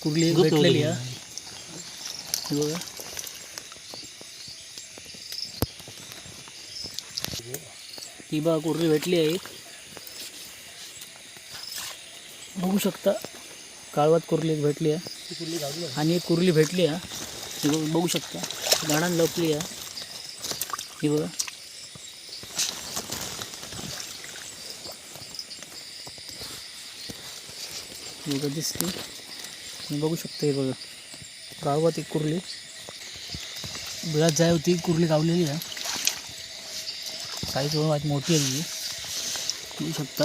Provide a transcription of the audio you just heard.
कुर्ली एक भेटलेली आहे. हे बघा, ही बघा कुर्ली भेटली आहे एक. बघू शकता काळवात कुर्ली एक भेटली आहे आणि एक कुर्ली भेटली आहे. हे बघू शकता झाडान लपली आहे. ही बघा, हे बघा दिसते. तुम्ही बघू शकता. हे बघा काळवात एक कुर्ली बिळात जाय होती, कुर्ली गावलेली आहे. साईज बघा मोठी आहे ही, बघू शकता.